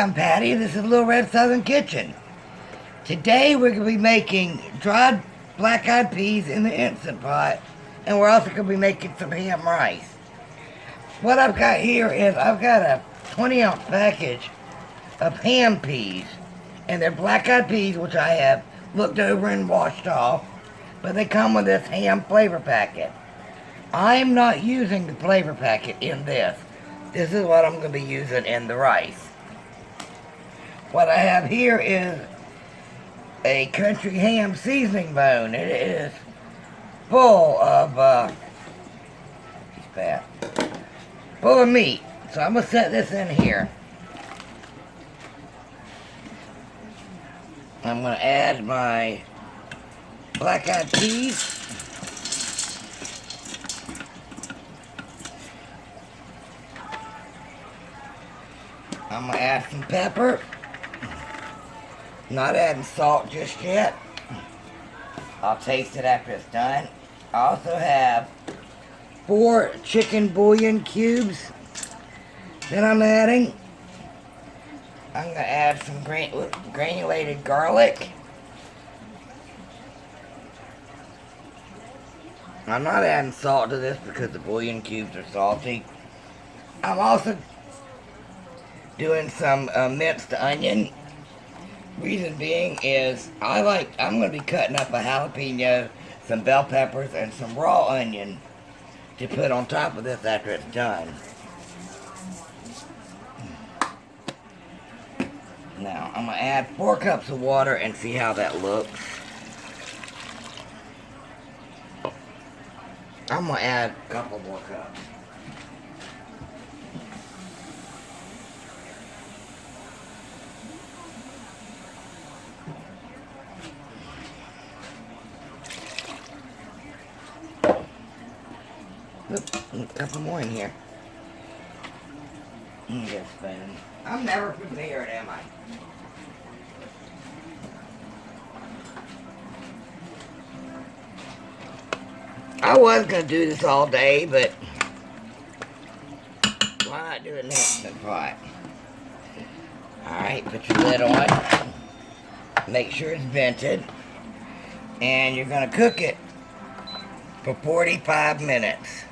I'm Patty. This is Little Red Southern Kitchen. Today we're going to be making dried black-eyed peas in the Instant Pot, and we're also going to be making some ham rice. What I've got here is I've got a 20-ounce package of ham peas, and they're black-eyed peas, which I have looked over and washed off, but they come with this ham flavor packet. I'm not using the flavor packet in this. This is what I'm going to be using in the rice. What I have here is a country ham seasoning bone. It is full of, full of meat. So I'm going to set this in here. I'm going to add my black-eyed peas. I'm going to add some pepper. Not adding salt just yet. I'll taste it after it's done. I also have 4 chicken bouillon cubes that I'm adding. I'm going to add some granulated garlic. I'm not adding salt to this because the bouillon cubes are salty. I'm also doing some minced onion. Reason being is I'm going to be cutting up a jalapeno, some bell peppers, and some raw onion to put on top of this after it's done. Now I'm going to add 4 cups of water and see how that looks. I'm going to add a couple more cups. A couple more in here. Let me get a spoon. I'm never prepared, am I? I was going to do this all day, but why not do it in the Instant Pot? Alright, put your lid on. Make sure it's vented. And you're going to cook it for 45 minutes.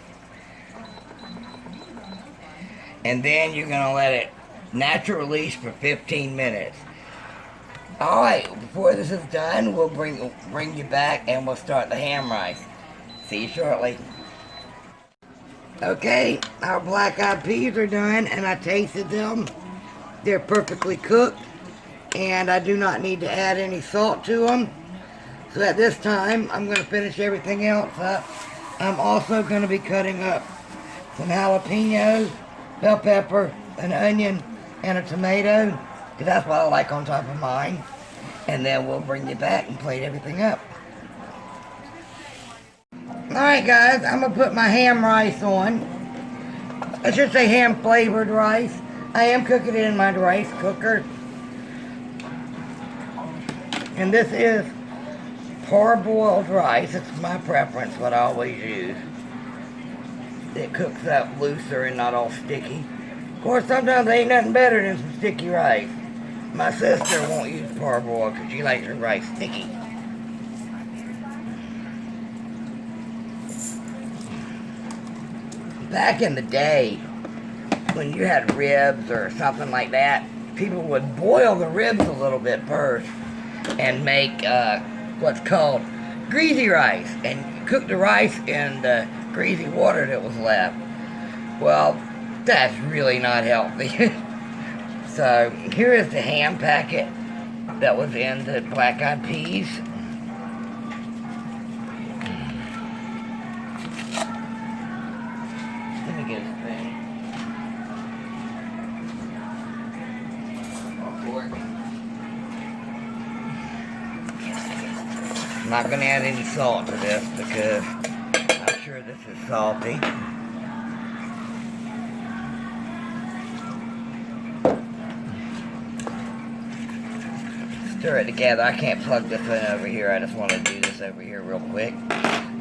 And then you're going to let it natural release for 15 minutes. Alright, before this is done, we'll bring you back and we'll start the ham rice. See you shortly. Okay, our black-eyed peas are done and I tasted them. They're perfectly cooked and I do not need to add any salt to them. So at this time, I'm going to finish everything else up. I'm also going to be cutting up some jalapenos, bell pepper, an onion, and a tomato, because that's what I like on top of mine. And then we'll bring you back and plate everything up. Alright guys, I'm going to put my ham rice on. I should say ham flavored rice. I am cooking it in my rice cooker. And this is parboiled rice. It's my preference, what I always use. It cooks up looser and not all sticky. Of course, sometimes there ain't nothing better than some sticky rice. My sister won't use parboiled because she likes her rice sticky. Back in the day, when you had ribs or something like that, people would boil the ribs a little bit first and make what's called greasy rice and cook the rice in the greasy water that was left. Well, that's really not healthy. So here is the ham packet that was in the black-eyed peas. Let me get a spoon. I'm not going to add any salt to this because I'm sure this is salty. Stir it together. I can't plug this in over here. I just want to do this over here real quick.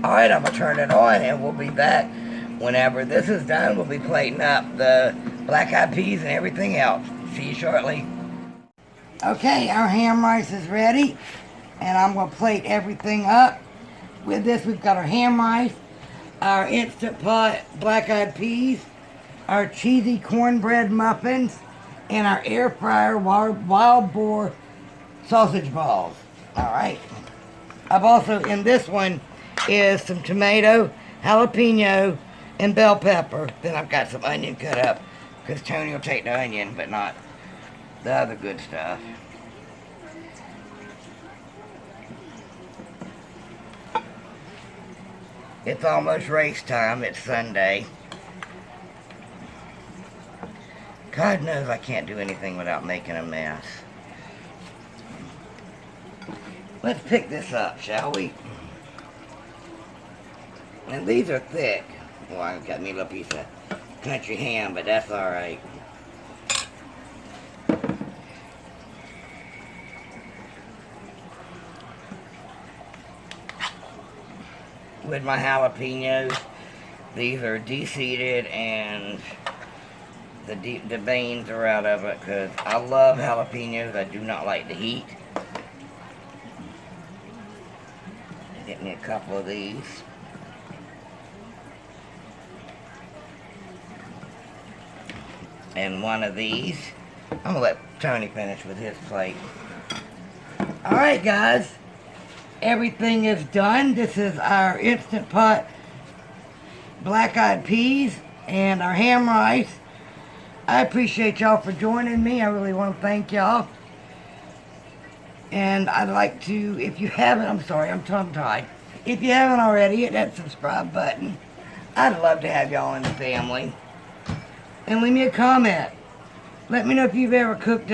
Alright, I'm going to turn it on and we'll be back. Whenever this is done, we'll be plating up the black-eyed peas and everything else. See you shortly. Okay, our ham rice is ready, and I'm going to plate everything up. With this, we've got our ham rice, our Instant Pot black-eyed peas, our cheesy cornbread muffins, and our air fryer wild boar sausage balls. Alright. I've also, in this one, is some tomato, jalapeno, and bell pepper. Then I've got some onion cut up, because Tony will take the onion, but not the other good stuff. It's almost race time. It's Sunday. God knows I can't do anything without making a mess. Let's pick this up, shall we? And these are thick. Well, I've got me a little piece of country ham, but that's alright. With my jalapenos, these are de-seeded and the veins are out of it because I love jalapenos. I do not like the heat. Get me a couple of these. And one of these. I'm going to let Tony finish with his plate. Alright guys. Everything is done. This is our Instant Pot black-eyed peas and our ham rice. I appreciate y'all for joining me. I really want to thank y'all. And I'd like to, if you haven't, I'm sorry, I'm tongue-tied. If you haven't already, hit that subscribe button. I'd love to have y'all in the family. And leave me a comment. Let me know if you've ever cooked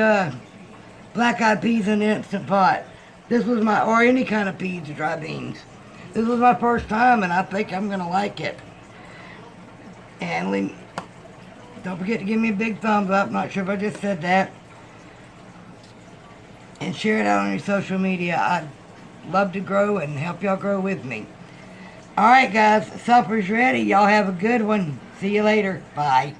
black-eyed peas in the Instant Pot. This was or any kind of peas or dry beans. This was my first time, and I think I'm going to like it. And don't forget to give me a big thumbs up. Not sure if I just said that. And share it out on your social media. I'd love to grow and help y'all grow with me. Alright guys, supper's ready. Y'all have a good one. See you later. Bye.